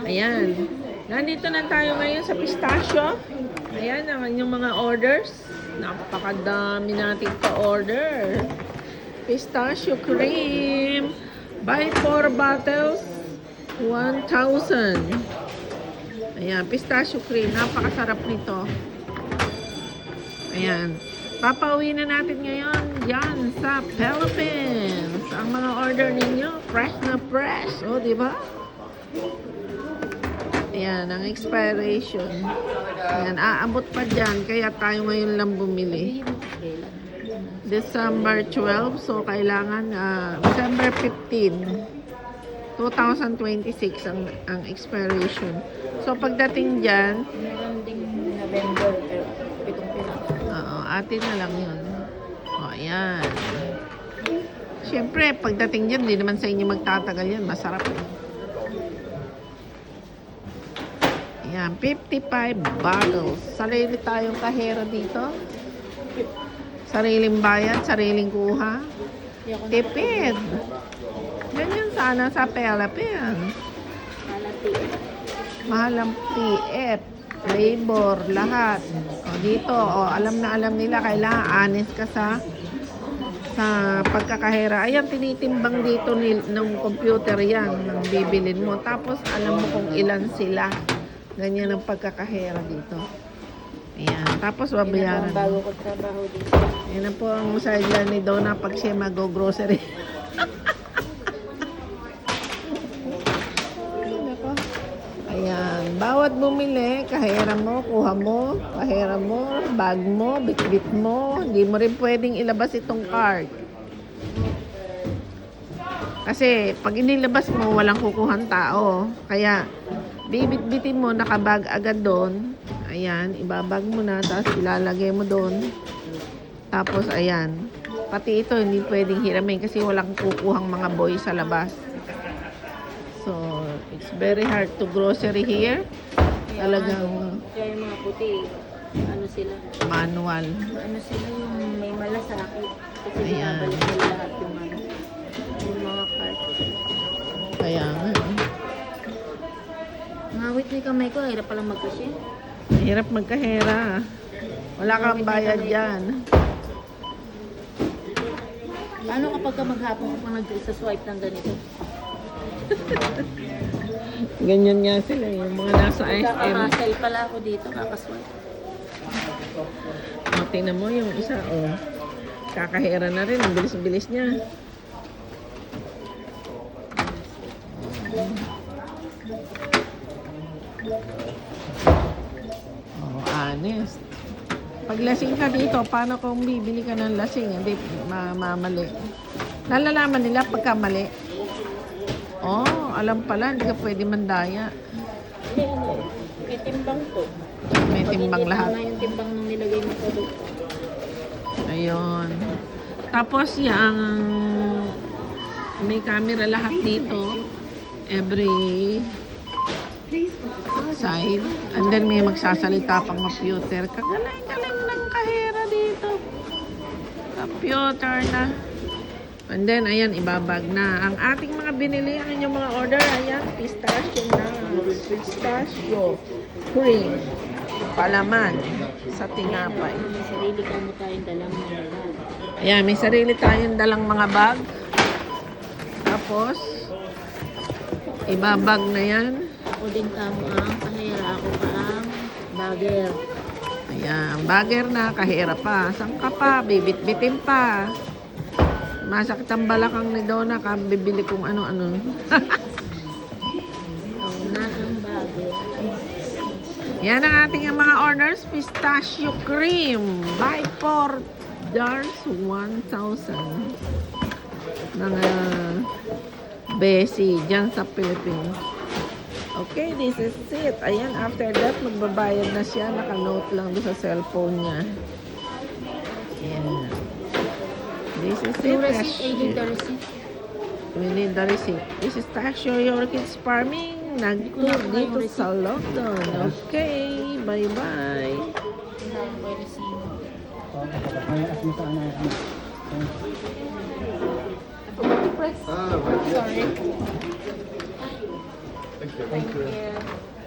Ayan. Nandito na tayo ngayon sa pistachio. Ayan ang inyong mga orders. Napakadami natin pa-order. Pistachio cream. Buy 4 bottles, 1,000. Ayan, pistachio cream. Napakasarap nito. Ayan. Papauwi na natin ngayon yan sa Philippines. Ang mga order ninyo, fresh na fresh. O, di ba? Ayan, ang expiration. Ayan, aabot pa dyan. Kaya tayo ngayon lang bumili. December 12. So, kailangan December 15. 2026 ang expiration. So, pagdating dyan, Meron ding November, pero pitong piraso. oo, atin na lang yun. O, ayan. Siyempre, pagdating dyan, hindi naman sa inyo magtatagal yan. Masarap yun. Ayan, 55 bottles. Sarili tayong kahera dito. Sariling bayad, sariling kuha. Tipid. Ganyan sana sa Philippines. Mahal ang PF, labor, lahat. O, dito, alam na alam nila, kailangan honest ka sa pagkakahera. Ayan, tinitimbang dito ng computer yan, ng bibilin mo. Tapos, alam mo kung ilan sila. Ganyan ang pagkakahera dito. Ayan, tapos babayaran. Bago ko trabaho dito. Ayan na po ang sadya ni Donna pag siya mag-grocery. Ayan, bawat bumili, kahera mo, kuha mo, kahera mo, bag mo, bitbit mo. Hindi mo rin pwedeng ilabas itong cart. Kasi pag inilabas mo, walang kukuhan tao. Kaya, bibit-bitin mo, nakabag agad doon. Ayan, ibabag mo na, tapos ilalagay mo doon. Tapos, ayan. Pati ito, hindi pwedeng hiramin kasi walang kukuhang mga boy sa labas. So, it's very hard to grocery here. Talagang Kaya yung mga puti, ano sila? manual. Ano sila yung may malasakit. Kasi Ayan. binabalik nila lahat yung mga cart. Kaya nga. Ngawit na yung kamay ko, hirap palang mag-kasi. Hirap magkahera. Wala kang bayad dyan. Paano kapag ka maghapon ko pang nag-swipe ng ganito? Ganyan nga sila yung mga nasa SM. Kaka-muscle pala ako dito, kakaswipe. O, tingnan mo yung isa, kakahera na rin. Ang bilis-bilis niya. Honest. Pag lasing ka dito, paano kung bibili ka ng lasing? Hindi, mamali. Nalalaman nila pagka mali. Alam pala, hindi ka pwede mandaya. Hindi, may timbang to. May timbang lahat. Pag hindi tama yung timbang nung nilagay mo sa doon. Ayun. Tapos yung may camera lahat dito. Every side. And then may magsasalita pang computer. Kagaling-galing ng kahera dito. Computer na. And then, ayan, ibabag na. Ang ating mga binili, ang inyong mga order, ayan, pistachio na. Pistachio cream. Palaman sa tinapay. May sarili ka mo tayong dalang mga bag. Ayan, may sarili tayong dalang mga bag. Tapos, ibabag na yan. Ako din kamo ang kahera, ako ka ang bagger. Ayan, bagger na, kahera pa. Saan ka pa? Bibit-bitin pa. Masakit ang balakang ni Donna, bibili kong ano-ano. Ako na ang bagger. Yan ang ating mga orders. Pistachio cream. Buy 4 jars, 1,000. Mga besi dyan sa Philippines. Okay, this is it. Ayan, after that, magbabayad na siya. Naka-note lang doon sa cellphone niya. Ayan. This is it. Yung receipt, I need the receipt. We need the receipt. This is Tasho, your kids farming. Nag-tour dito sa London. Okay, bye-bye. May receipt. Ah, right. Sorry. Thank you.